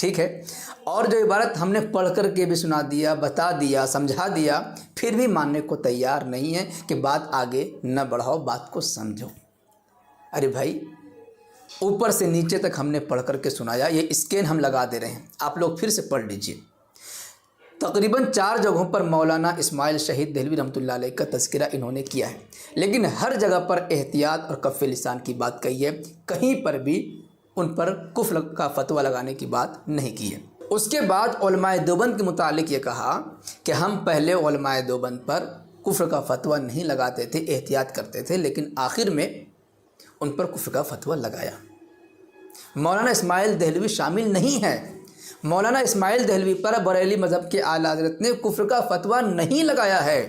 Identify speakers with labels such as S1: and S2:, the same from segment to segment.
S1: ٹھیک ہے، اور جو عبارت ہم نے پڑھ کر کے بھی سنا دیا، بتا دیا، سمجھا دیا، پھر بھی ماننے کو تیار نہیں ہے کہ بات آگے نہ بڑھاؤ، بات کو سمجھو۔ ارے بھائی، اوپر سے نیچے تک ہم نے پڑھ کر کے سنایا، یہ اسکین ہم لگا دے رہے ہیں، آپ لوگ پھر سے پڑھ لیجئے۔ تقریباً 4 جگہوں پر مولانا اسماعیل شہید دہلوی رحمۃ اللہ علیہ کا تذکرہ انہوں نے کیا ہے، لیکن ہر جگہ پر احتیاط اور کف لسان کی بات کہی ہے، کہیں پر بھی ان پر کفر کا فتویٰ لگانے کی بات نہیں کی ہے۔ اس کے بعد علماء دیوبند کے متعلق یہ کہا کہ ہم پہلے علماء دیوبند پر کفر کا فتویٰ نہیں لگاتے تھے، احتیاط کرتے تھے، لیکن آخر میں ان پر کفر کا فتویٰ لگایا۔ مولانا اسماعیل دہلوی شامل نہیں ہے۔ مولانا اسماعیل دہلوی پر بریلی مذہب کے اعلیٰ حضرت نے کفر کا فتویٰ نہیں لگایا ہے۔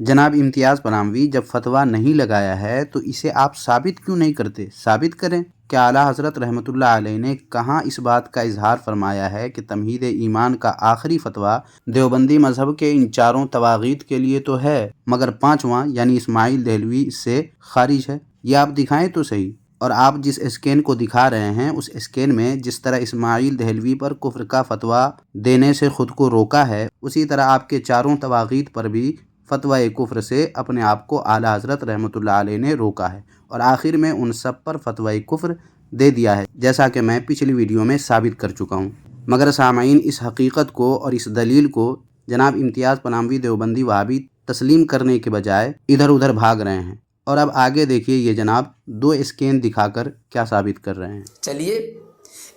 S2: جناب امتیاز پلاموی جب فتویٰ نہیں لگایا ہے تو اسے آپ ثابت کیوں نہیں کرتے؟ ثابت کریں کہ اعلیٰ حضرت رحمۃ اللہ علیہ نے کہاں اس بات کا اظہار فرمایا ہے کہ تمہید ایمان کا آخری فتویٰ دیوبندی مذہب کے ان 4 طواغیت کے لیے تو ہے، مگر 5واں یعنی اسماعیل دہلوی اس سے خارج ہے؟ یہ آپ دکھائیں تو صحیح۔ اور آپ جس اسکین کو دکھا رہے ہیں اس اسکین میں جس طرح اسماعیل دہلوی پر کفر کا فتویٰ دینے سے خود کو روکا ہے، اسی طرح آپ کے 4 طواغیت پر بھی فتویٰ کفر سے اپنے آپ کو اعلیٰ حضرت رحمۃ اللہ علیہ نے روکا ہے، اور آخر میں ان سب پر فتویٰ کفر دے دیا ہے، جیسا کہ میں پچھلی ویڈیو میں ثابت کر چکا ہوں۔ مگر سامعین، اس حقیقت کو اور اس دلیل کو جناب امتیاز پلاموی دیوبندی وہابی تسلیم کرنے کے بجائے ادھر ادھر بھاگ رہے ہیں، اور اب آگے دیکھیے یہ جناب 2 اسکین دکھا کر کیا ثابت کر رہے ہیں۔
S1: چلیے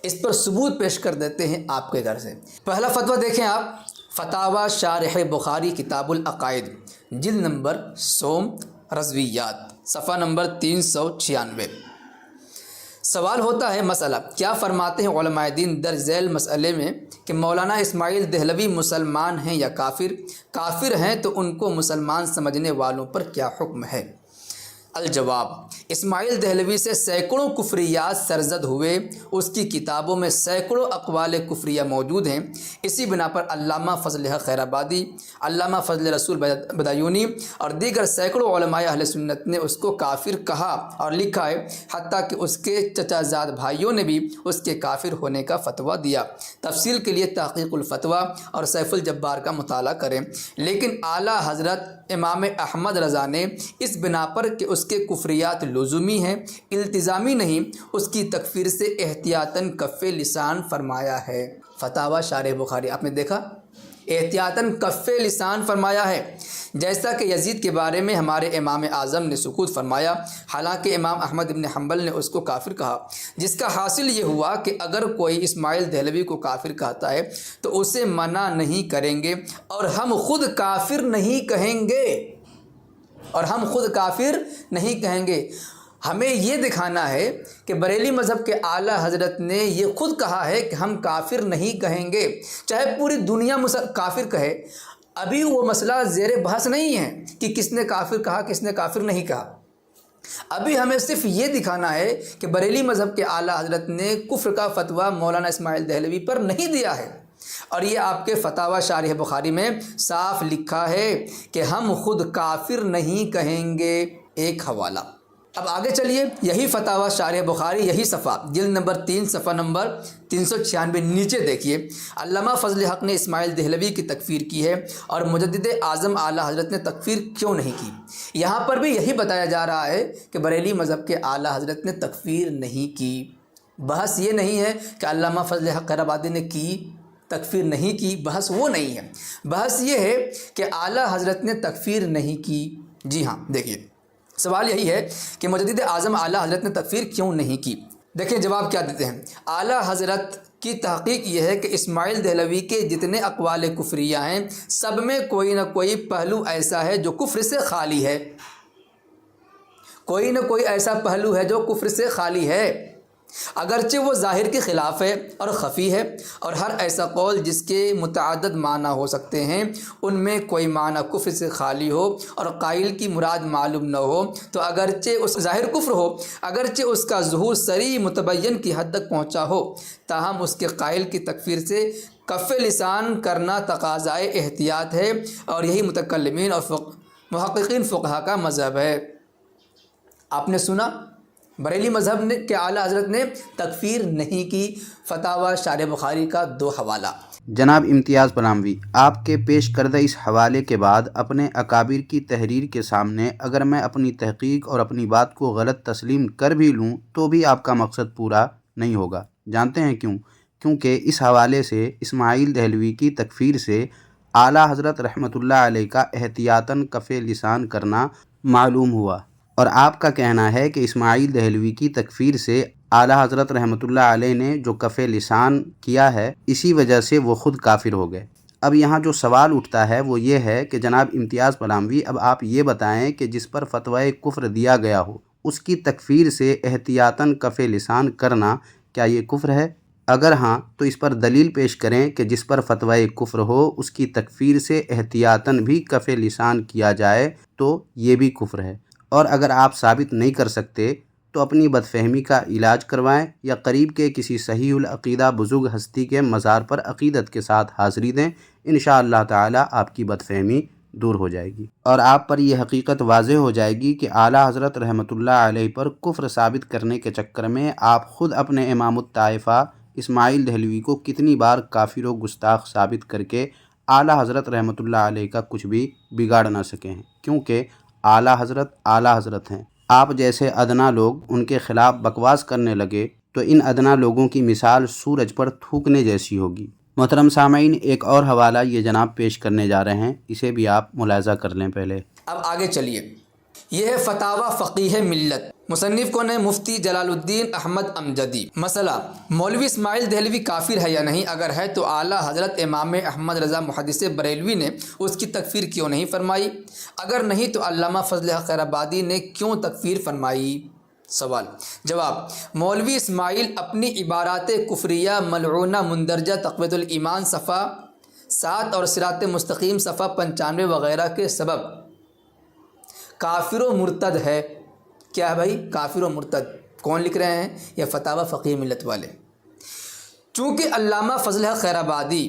S1: اس پر ثبوت پیش کر دیتے ہیں آپ کے گھر سے۔ پہلا فتویٰ دیکھیں آپ، فتاوی شارح بخاری کتاب العقائد، جلد نمبر 100 رضویات، صفحہ نمبر 396۔ سوال ہوتا ہے مسئلہ کیا فرماتے ہیں علماء دین درج ذیل مسئلے میں کہ مولانا اسماعیل دہلوی مسلمان ہیں یا کافر؟ کافر ہیں تو ان کو مسلمان سمجھنے والوں پر کیا حکم ہے؟ الجواب، اسماعیل دہلوی سے سینکڑوں کفریات سرزد ہوئے، اس کی کتابوں میں سینکڑوں اقوال کفریہ موجود ہیں۔ اسی بنا پر علامہ فضل حق خیر آبادی، علامہ فضل رسول بدایونی اور دیگر سینکڑوں علماء اہل سنت نے اس کو کافر کہا اور لکھا ہے، حتیٰ کہ اس کے چچا زاد بھائیوں نے بھی اس کے کافر ہونے کا فتویٰ دیا۔ تفصیل کے لیے تحقیق الفتویٰ اور سیف الجبار کا مطالعہ کریں۔ لیکن اعلیٰ حضرت امام احمد رضا نے اس بنا پر کہ اس کے کفریات لزومی ہیں، التزامی نہیں، اس کی تکفیر سے احتیاطاً کف لسان فرمایا ہے۔ فتاوی شارح بخاری، آپ نے دیکھا، احتیاطاً کف لسان فرمایا ہے۔ جیسا کہ یزید کے بارے میں ہمارے امام اعظم نے سکوت فرمایا، حالانکہ امام احمد بن حنبل نے اس کو کافر کہا، جس کا حاصل یہ ہوا کہ اگر کوئی اسماعیل دہلوی کو کافر کہتا ہے تو اسے منع نہیں کریں گے، اور ہم خود کافر نہیں کہیں گے، اور ہم خود کافر نہیں کہیں گے۔ ہمیں یہ دکھانا ہے کہ بریلی مذہب کے اعلیٰ حضرت نے یہ خود کہا ہے کہ ہم کافر نہیں کہیں گے، چاہے پوری دنیا کافر کہے۔ ابھی وہ مسئلہ زیر بحث نہیں ہے کہ کس نے کافر کہا، کس نے کافر نہیں کہا۔ ابھی ہمیں صرف یہ دکھانا ہے کہ بریلی مذہب کے اعلیٰ حضرت نے کفر کا فتویٰ مولانا اسماعیل دہلوی پر نہیں دیا ہے، اور یہ آپ کے فتاوی شارح بخاری میں صاف لکھا ہے کہ ہم خود کافر نہیں کہیں گے۔ ایک حوالہ۔ اب آگے چلیے، یہی فتاوی شارح بخاری، یہی صفحہ، جلد نمبر 3 صفحہ نمبر 396، نیچے دیکھیے، علامہ فضل حق نے اسماعیل دہلوی کی تکفیر کی ہے اور مجدد اعظم اعلیٰ حضرت نے تکفیر کیوں نہیں کی؟ یہاں پر بھی یہی بتایا جا رہا ہے کہ بریلی مذہب کے اعلیٰ حضرت نے تکفیر نہیں کی۔ بحث یہ نہیں ہے کہ علامہ فضل حق خیر آبادی نے کی، تکفیر نہیں کی، بحث وہ نہیں ہے۔ بحث یہ ہے کہ اعلیٰ حضرت نے تکفیر نہیں کی۔ جی ہاں، دیکھیے سوال یہی ہے کہ مجدد اعظم اعلیٰ حضرت نے تکفیر کیوں نہیں کی؟ دیکھیں جواب کیا دیتے ہیں۔ اعلیٰ حضرت کی تحقیق یہ ہے کہ اسماعیل دہلوی کے جتنے اقوال کفریہ ہیں سب میں کوئی نہ کوئی پہلو ایسا ہے جو کفر سے خالی ہے، کوئی نہ کوئی ایسا پہلو ہے جو کفر سے خالی ہے، اگرچہ وہ ظاہر کے خلاف ہے اور خفی ہے، اور ہر ایسا قول جس کے متعدد معنی ہو سکتے ہیں ان میں کوئی معنی کفر سے خالی ہو اور قائل کی مراد معلوم نہ ہو تو اگرچہ اس ظاہر کفر ہو، اگرچہ اس کا ظہور صریح متبین کی حد تک پہنچا ہو، تاہم اس کے قائل کی تکفیر سے کف لسان کرنا تقاضائے احتیاط ہے، اور یہی متکلمین اور محققین فقہا کا مذہب ہے۔ آپ نے سنا، بریلی مذہب نے کے اعلیٰ حضرت نے تکفیر نہیں کی۔ فتاوی شارح بخاری کا 2 حوالہ۔
S2: جناب امتیاز بلاموی، آپ کے پیش کردہ اس حوالے کے بعد اپنے اکابر کی تحریر کے سامنے اگر میں اپنی تحقیق اور اپنی بات کو غلط تسلیم کر بھی لوں تو بھی آپ کا مقصد پورا نہیں ہوگا۔ جانتے ہیں کیوں؟ کیونکہ اس حوالے سے اسماعیل دہلوی کی تکفیر سے اعلیٰ حضرت رحمۃ اللہ علیہ کا احتیاطاً کف لسان کرنا معلوم ہوا، اور آپ کا کہنا ہے کہ اسماعیل دہلوی کی تکفیر سے اعلیٰ حضرت رحمۃ اللہ علیہ نے جو کف لسان کیا ہے اسی وجہ سے وہ خود کافر ہو گئے۔ اب یہاں جو سوال اٹھتا ہے وہ یہ ہے کہ جناب امتیاز بلاموی، اب آپ یہ بتائیں کہ جس پر فتوی کفر دیا گیا ہو اس کی تکفیر سے احتیاطاً کف لسان کرنا کیا یہ کفر ہے؟ اگر ہاں تو اس پر دلیل پیش کریں کہ جس پر فتوی کفر ہو اس کی تکفیر سے احتیاطاً بھی کف لسان کیا جائے تو یہ بھی کفر ہے۔ اور اگر آپ ثابت نہیں کر سکتے تو اپنی بدفہمی کا علاج کروائیں یا قریب کے کسی صحیح العقیدہ بزرگ ہستی کے مزار پر عقیدت کے ساتھ حاضری دیں، انشاءاللہ تعالی آپ کی بدفہمی دور ہو جائے گی اور آپ پر یہ حقیقت واضح ہو جائے گی کہ اعلیٰ حضرت رحمۃ اللہ علیہ پر کفر ثابت کرنے کے چکر میں آپ خود اپنے امام الطائفہ اسماعیل دہلوی کو کتنی بار کافر و گستاخ ثابت کر کے اعلیٰ حضرت رحمۃ اللہ علیہ کا کچھ بھی بگاڑ نہ سکے ہیں، کیونکہ اعلیٰ حضرت ہیں۔ آپ جیسے ادنا لوگ ان کے خلاف بکواس کرنے لگے تو ان ادنا لوگوں کی مثال سورج پر تھوکنے جیسی ہوگی۔ محترم سامعین، ایک اور حوالہ یہ جناب پیش کرنے جا رہے ہیں، اسے بھی آپ ملاحظہ کر لیں پہلے۔
S1: اب آگے چلیے، یہ ہے فتاوی فقیہ ملت، مصنف کون ہے؟ مفتی جلال الدین احمد امجدی۔ مسئلہ: مولوی اسماعیل دہلوی کافر ہے یا نہیں؟ اگر ہے تو اعلیٰ حضرت امام احمد رضا محدث بریلوی نے اس کی تکفیر کیوں نہیں فرمائی؟ اگر نہیں تو علامہ فضل حق خیرآبادی نے کیوں تکفیر فرمائی؟ سوال جواب: مولوی اسماعیل اپنی عبارات کفریہ ملعونہ مندرجہ تقویۃ الایمان صفحہ 7 اور صراط مستقیم صفحہ 95 وغیرہ کے سبب کافر و مرتد ہے۔ کیا ہے بھائی؟ کافر و مرتد۔ کون لکھ رہے ہیں؟ یہ فتاوی فقیہ ملت والے۔ چونکہ علامہ فضل حق خیرآبادی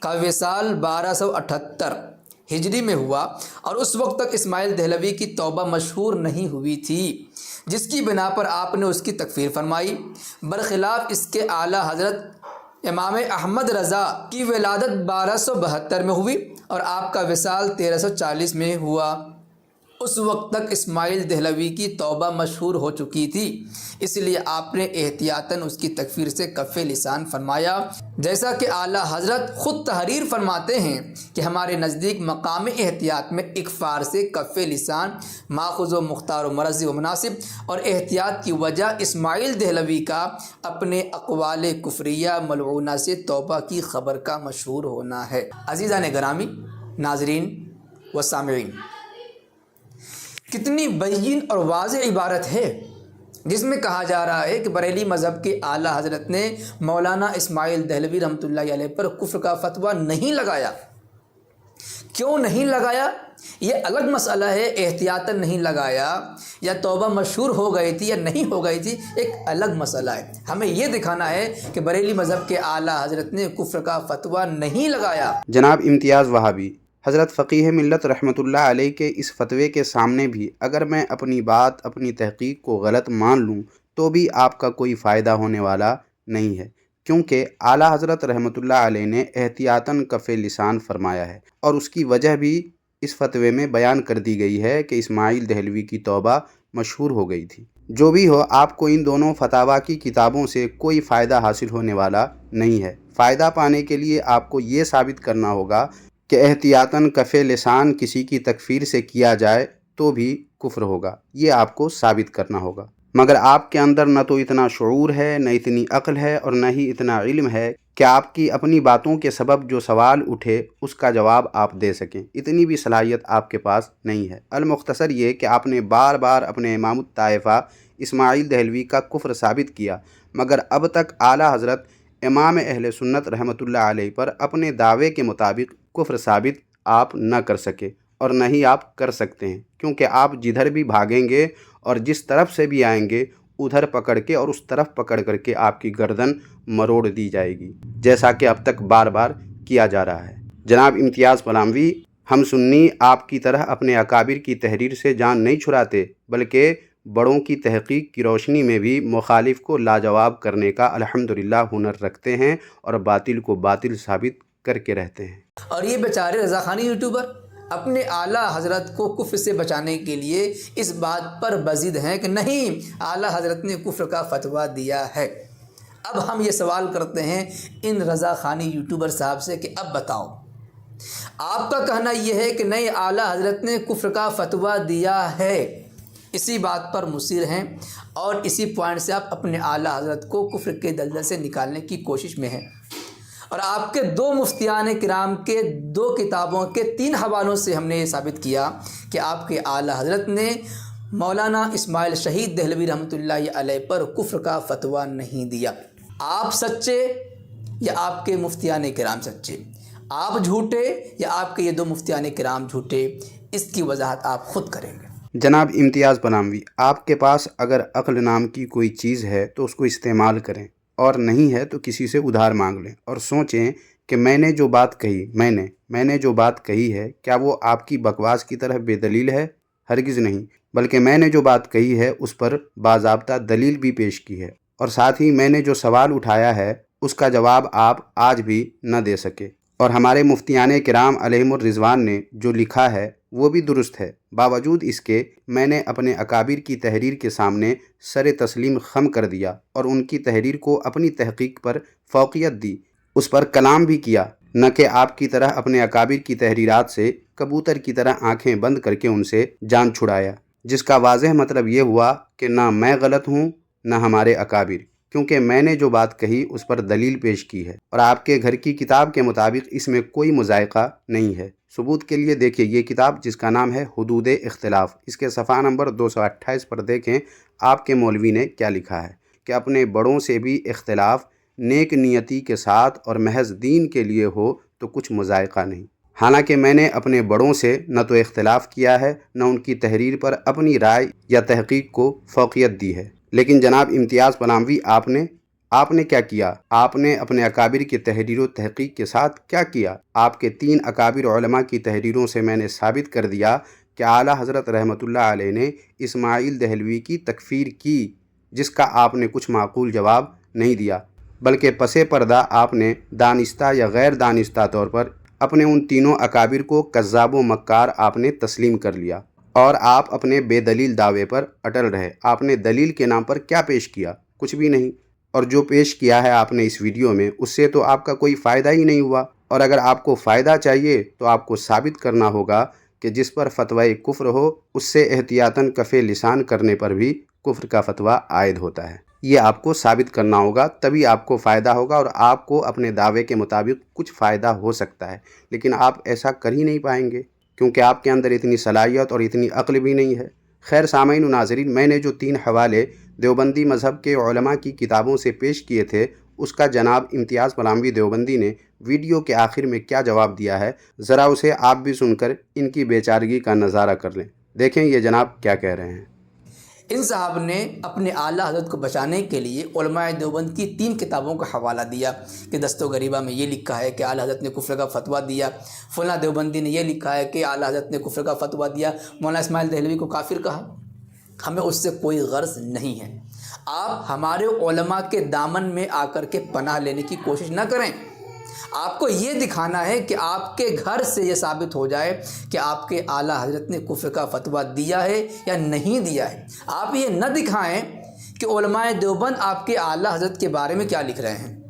S1: کا وصال 1278 ہجری میں ہوا اور اس وقت تک اسماعیل دہلوی کی توبہ مشہور نہیں ہوئی تھی، جس کی بنا پر آپ نے اس کی تکفیر فرمائی۔ برخلاف اس کے اعلیٰ حضرت امام احمد رضا کی ولادت 1272 میں ہوئی اور آپ کا وصال 1340 میں ہوا۔ اس وقت تک اسماعیل دہلوی کی توبہ مشہور ہو چکی تھی، اس لیے آپ نے احتیاطاً اس کی تکفیر سے کف لسان فرمایا، جیسا کہ اعلیٰ حضرت خود تحریر فرماتے ہیں کہ ہمارے نزدیک مقام احتیاط میں اکفار سے کف لسان ماخوذ و مختار و مرضی و مناسب، اور احتیاط کی وجہ اسماعیل دہلوی کا اپنے اقوال کفریہ ملعونہ سے توبہ کی خبر کا مشہور ہونا ہے۔ عزیزان گرامی، ناظرین و سامعین، کتنی بین اور واضح عبارت ہے جس میں کہا جا رہا ہے کہ بریلی مذہب کے اعلیٰ حضرت نے مولانا اسماعیل دہلوی رحمۃ اللہ علیہ پر کفر کا فتویٰ نہیں لگایا۔ کیوں نہیں لگایا یہ الگ مسئلہ ہے، احتیاطاً نہیں لگایا یا توبہ مشہور ہو گئی تھی یا نہیں ہو گئی تھی ایک الگ مسئلہ ہے۔ ہمیں یہ دکھانا ہے کہ بریلی مذہب کے اعلیٰ حضرت نے کفر کا فتویٰ نہیں لگایا۔
S2: جناب امتیاز وہابی، حضرت فقیہ ملت رحمۃ اللہ علیہ کے اس فتوے کے سامنے بھی اگر میں اپنی بات اپنی تحقیق کو غلط مان لوں تو بھی آپ کا کوئی فائدہ ہونے والا نہیں ہے، کیونکہ اعلیٰ حضرت رحمۃ اللہ علیہ نے احتیاطاً کف لسان فرمایا ہے اور اس کی وجہ بھی اس فتوے میں بیان کر دی گئی ہے کہ اسماعیل دہلوی کی توبہ مشہور ہو گئی تھی۔ جو بھی ہو، آپ کو ان دونوں فتاوی کی کتابوں سے کوئی فائدہ حاصل ہونے والا نہیں ہے۔ فائدہ پانے کے لیے آپ کو یہ ثابت کرنا ہوگا کہ احتیاطاً کف لسان کسی کی تکفیر سے کیا جائے تو بھی کفر ہوگا، یہ آپ کو ثابت کرنا ہوگا، مگر آپ کے اندر نہ تو اتنا شعور ہے، نہ اتنی عقل ہے اور نہ ہی اتنا علم ہے کہ آپ کی اپنی باتوں کے سبب جو سوال اٹھے اس کا جواب آپ دے سکیں، اتنی بھی صلاحیت آپ کے پاس نہیں ہے۔ المختصر یہ کہ آپ نے بار بار اپنے امام الطائفہ اسماعیل دہلوی کا کفر ثابت کیا، مگر اب تک اعلیٰ حضرت امام اہل سنت رحمۃ اللہ علیہ پر اپنے دعوے کے مطابق کفر ثابت آپ نہ کر سکے اور نہ ہی آپ کر سکتے ہیں، کیونکہ آپ جدھر بھی بھاگیں گے اور جس طرف سے بھی آئیں گے ادھر پکڑ کے اور اس طرف پکڑ کر کے آپ کی گردن مروڑ دی جائے گی، جیسا کہ اب تک بار بار کیا جا رہا ہے۔ جناب امتیاز بلاموی، ہم سنی آپ کی طرح اپنے اکابر کی تحریر سے جان نہیں چھڑاتے، بلکہ بڑوں کی تحقیق کی روشنی میں بھی مخالف کو لاجواب کرنے کا الحمدللہ ہنر رکھتے ہیں اور باطل کو باطل ثابت کر کے رہتے ہیں۔
S1: اور یہ بیچارے رضاخانی یوٹیوبر اپنے اعلیٰ حضرت کو کفر سے بچانے کے لیے اس بات پر بضد ہیں کہ نہیں، اعلیٰ حضرت نے کفر کا فتویٰ دیا ہے۔ اب ہم یہ سوال کرتے ہیں ان رضاخانی یوٹیوبر صاحب سے کہ اب بتاؤ، آپ کا کہنا یہ ہے کہ نہیں، اعلیٰ حضرت نے کفر کا فتویٰ دیا ہے، اسی بات پر مصر ہیں اور اسی پوائنٹ سے آپ اپنے اعلیٰ حضرت کو کفر کے دلدل سے نکالنے کی کوشش میں ہیں، اور آپ کے دو مفتیان کرام کے 2 کتابوں کے 3 حوالوں سے ہم نے یہ ثابت کیا کہ آپ کے اعلیٰ حضرت نے مولانا اسماعیل شہید دہلوی رحمۃ اللہ علیہ پر کفر کا فتویٰ نہیں دیا۔ آپ سچے یا آپ کے مفتیان کرام سچے، آپ جھوٹے یا آپ کے یہ 2 مفتیان کرام جھوٹے، اس کی وضاحت آپ خود کریں گے۔
S2: جناب امتیاز پلاموی، آپ کے پاس اگر عقل نام کی کوئی چیز ہے تو اس کو استعمال کریں، اور نہیں ہے تو کسی سے ادھار مانگ لیں اور سوچیں کہ میں نے جو بات کہی میں نے جو بات کہی ہے کیا وہ آپ کی بکواس کی طرح بے دلیل ہے؟ ہرگز نہیں، بلکہ میں نے جو بات کہی ہے اس پر باضابطہ دلیل بھی پیش کی ہے، اور ساتھ ہی میں نے جو سوال اٹھایا ہے اس کا جواب آپ آج بھی نہ دے سکے، اور ہمارے مفتیان کرام علیہم الرضوان نے جو لکھا ہے وہ بھی درست ہے۔ باوجود اس کے میں نے اپنے اکابر کی تحریر کے سامنے سر تسلیم خم کر دیا اور ان کی تحریر کو اپنی تحقیق پر فوقیت دی، اس پر کلام بھی کیا، نہ کہ آپ کی طرح اپنے اکابر کی تحریرات سے کبوتر کی طرح آنکھیں بند کر کے ان سے جان چھڑایا، جس کا واضح مطلب یہ ہوا کہ نہ میں غلط ہوں نہ ہمارے اکابر، کیونکہ میں نے جو بات کہی اس پر دلیل پیش کی ہے، اور آپ کے گھر کی کتاب کے مطابق اس میں کوئی مذائقہ نہیں ہے۔ ثبوت کے لیے دیکھیں یہ کتاب جس کا نام ہے حدود اختلاف، اس کے صفحہ نمبر 228 پر دیکھیں آپ کے مولوی نے کیا لکھا ہے کہ اپنے بڑوں سے بھی اختلاف نیک نیتی کے ساتھ اور محض دین کے لیے ہو تو کچھ مذائقہ نہیں۔ حالانکہ میں نے اپنے بڑوں سے نہ تو اختلاف کیا ہے نہ ان کی تحریر پر اپنی رائے یا تحقیق کو فوقیت دی ہے، لیکن جناب امتیاز پلاموی آپ نے کیا کیا؟ آپ نے اپنے اکابر کی تحریر و تحقیق کے ساتھ کیا کیا؟ آپ کے 3 اکابر علماء کی تحریروں سے میں نے ثابت کر دیا کہ اعلیٰ حضرت رحمۃ اللہ علیہ نے اسماعیل دہلوی کی تکفیر کی، جس کا آپ نے کچھ معقول جواب نہیں دیا، بلکہ پس پردہ آپ نے دانستہ یا غیر دانستہ طور پر اپنے ان تینوں اکابر کو کذاب و مکار آپ نے تسلیم کر لیا، اور آپ اپنے بے دلیل دعوے پر اٹل رہے۔ آپ نے دلیل کے نام پر کیا پیش کیا؟ کچھ بھی نہیں، اور جو پیش کیا ہے آپ نے اس ویڈیو میں اس سے تو آپ کا کوئی فائدہ ہی نہیں ہوا، اور اگر آپ کو فائدہ چاہیے تو آپ کو ثابت کرنا ہوگا کہ جس پر فتوی کفر ہو اس سے احتیاطاً کف لسان کرنے پر بھی کفر کا فتویٰ عائد ہوتا ہے۔ یہ آپ کو ثابت کرنا ہوگا، تبھی آپ کو فائدہ ہوگا اور آپ کو اپنے دعوے کے مطابق کچھ فائدہ ہو سکتا ہے، لیکن آپ ایسا کر ہی نہیں پائیں گے کیونکہ آپ کے اندر اتنی صلاحیت اور اتنی عقل بھی نہیں ہے۔ خیر سامعین و ناظرین، میں نے جو 3 حوالے دیوبندی مذہب کے علماء کی کتابوں سے پیش کیے تھے اس کا جناب امتیاز پلاموی دیوبندی نے ویڈیو کے آخر میں کیا جواب دیا ہے، ذرا اسے آپ بھی سن کر ان کی بیچارگی کا نظارہ کر لیں۔ دیکھیں یہ جناب کیا کہہ رہے ہیں۔
S1: ان صاحب نے اپنے اعلیٰ حضرت کو بچانے کے لیے علماء دیوبند کی 3 کتابوں کا حوالہ دیا کہ دست و غریبہ میں یہ لکھا ہے کہ اعلیٰ حضرت نے کفر کا فتویٰ دیا، فلاں دیوبندی نے یہ لکھا ہے کہ اعلیٰ حضرت نے کفر کا فتویٰ دیا، مولانا اسماعیل دہلوی کو کافر کہا۔ ہمیں اس سے کوئی غرض نہیں ہے، آپ ہمارے علماء کے دامن میں آ کر کے پناہ لینے کی کوشش نہ کریں۔ آپ کو یہ دکھانا ہے کہ آپ کے گھر سے یہ ثابت ہو جائے کہ آپ کے اعلیٰ حضرت نے کفر کا فتویٰ دیا ہے یا نہیں دیا ہے۔ آپ یہ نہ دکھائیں کہ علماء دیوبند آپ کے اعلیٰ حضرت کے بارے میں کیا لکھ رہے ہیں۔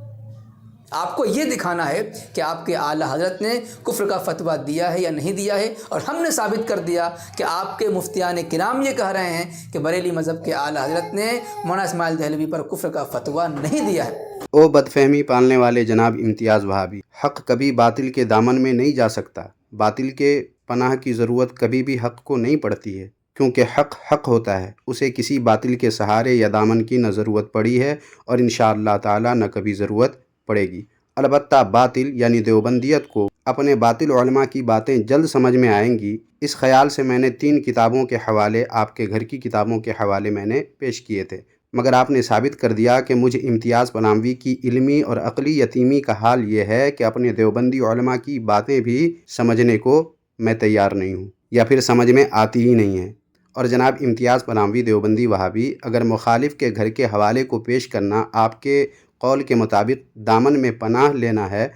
S1: آپ کو یہ دکھانا ہے کہ آپ کے اعلیٰ حضرت نے کفر کا فتویٰ دیا ہے یا نہیں دیا ہے، اور ہم نے ثابت کر دیا کہ آپ کے مفتیان کرام یہ کہہ رہے ہیں کہ بریلی مذہب کے اعلیٰ حضرت نے مولانا اسماعیل دہلوی پر کفر کا فتویٰ نہیں دیا ہے۔
S2: او بدفہمی پالنے والے جناب امتیاز وہابی، حق کبھی باطل کے دامن میں نہیں جا سکتا، باطل کے پناہ کی ضرورت کبھی بھی حق کو نہیں پڑتی ہے، کیونکہ حق حق ہوتا ہے، اسے کسی باطل کے سہارے یا دامن کی نہ ضرورت پڑی ہے اور انشاءاللہ تعالی نہ کبھی ضرورت پڑے گی۔ البتہ باطل یعنی دیوبندیت کو اپنے باطل علماء کی باتیں جلد سمجھ میں آئیں گی، اس خیال سے میں نے 3 کتابوں کے حوالے آپ کے گھر کی کتابوں کے حوالے میں نے پیش کیے تھے، مگر آپ نے ثابت کر دیا کہ مجھے امتیاز پلاموی کی علمی اور عقلی یتیمی کا حال یہ ہے کہ اپنے دیوبندی علماء کی باتیں بھی سمجھنے کو میں تیار نہیں ہوں، یا پھر سمجھ میں آتی ہی نہیں ہیں، اور جناب امتیاز پلاموی دیوبندی وہابی اگر مخالف کے گھر کے حوالے کو پیش کرنا آپ کے قول کے مطابق دامن میں پناہ لینا ہے،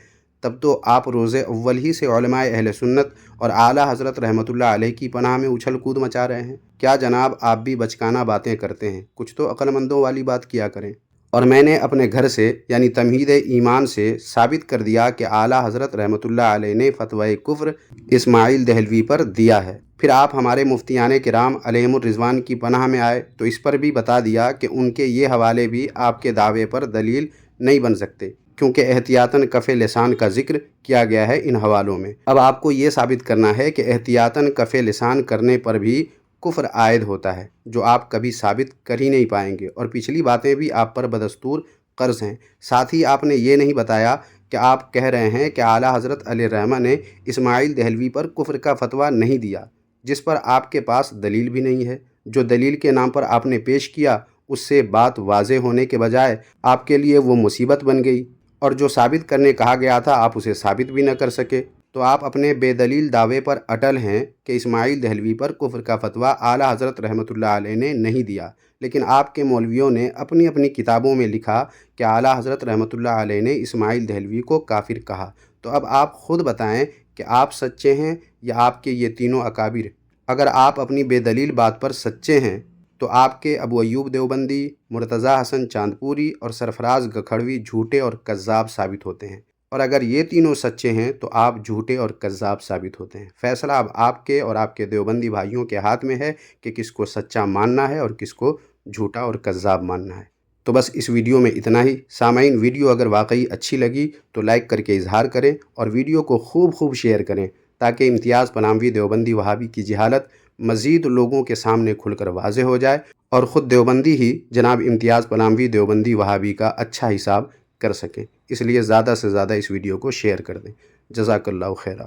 S2: تب تو آپ روز اول ہی سے علماء اہل سنت اور اعلیٰ حضرت رحمۃ اللہ علیہ کی پناہ میں اچھل کود مچا رہے ہیں۔ کیا جناب آپ بھی بچکانہ باتیں کرتے ہیں؟ کچھ تو عقل مندوں والی بات کیا کریں۔ اور میں نے اپنے گھر سے یعنی تمہید ایمان سے ثابت کر دیا کہ اعلیٰ حضرت رحمۃ اللہ علیہ نے فتوی کفر اسماعیل دہلوی پر دیا ہے۔ پھر آپ ہمارے مفتیان کرام علیہم الرضوان کی پناہ میں آئے تو اس پر بھی بتا دیا کہ ان کے یہ حوالے بھی آپ کے دعوے پر دلیل نہیں بن سکتے، کیونکہ احتیاطاً کف لسان کا ذکر کیا گیا ہے ان حوالوں میں۔ اب آپ کو یہ ثابت کرنا ہے کہ احتیاطاً کف لسان کرنے پر بھی کفر عائد ہوتا ہے، جو آپ کبھی ثابت کر ہی نہیں پائیں گے، اور پچھلی باتیں بھی آپ پر بدستور قرض ہیں۔ ساتھ ہی آپ نے یہ نہیں بتایا کہ آپ کہہ رہے ہیں کہ اعلیٰ حضرت علیہ الرحمہ نے اسماعیل دہلوی پر کفر کا فتویٰ نہیں دیا، جس پر آپ کے پاس دلیل بھی نہیں ہے۔ جو دلیل کے نام پر آپ نے پیش کیا، اس سے بات واضح ہونے کے بجائے آپ کے لیے وہ مصیبت بن گئی، اور جو ثابت کرنے کہا گیا تھا آپ اسے ثابت بھی نہ کر سکے۔ تو آپ اپنے بے دلیل دعوے پر اٹل ہیں کہ اسماعیل دہلوی پر کفر کا فتویٰ اعلیٰ حضرت رحمۃ اللہ علیہ نے نہیں دیا، لیکن آپ کے مولویوں نے اپنی اپنی کتابوں میں لکھا کہ اعلیٰ حضرت رحمۃ اللہ علیہ نے اسماعیل دہلوی کو کافر کہا۔ تو اب آپ خود بتائیں کہ آپ سچے ہیں یا آپ کے یہ تینوں اکابر؟ اگر آپ اپنی بے دلیل بات پر سچے ہیں تو آپ کے ابو ایوب دیوبندی، مرتضیٰ حسن چاندپوری اور سرفراز گکھڑوی جھوٹے اور کذاب ثابت ہوتے ہیں، اور اگر یہ تینوں سچے ہیں تو آپ جھوٹے اور کذاب ثابت ہوتے ہیں۔ فیصلہ اب آپ کے اور آپ کے دیوبندی بھائیوں کے ہاتھ میں ہے کہ کس کو سچا ماننا ہے اور کس کو جھوٹا اور کذاب ماننا ہے۔ تو بس اس ویڈیو میں اتنا ہی۔ سامعین، ویڈیو اگر واقعی اچھی لگی تو لائک کر کے اظہار کریں اور ویڈیو کو خوب شیئر کریں، تاکہ امتیاز پلاموی دیوبندی وہابی کی جہالت مزید لوگوں کے سامنے کھل کر واضح ہو جائے، اور خود دیوبندی ہی جناب امتیاز پلاموی دیوبندی وہابی کا اچھا حساب کر سکیں۔ اس لیے زیادہ سے زیادہ اس ویڈیو کو شیئر کر دیں۔ جزاک اللہ خیرہ۔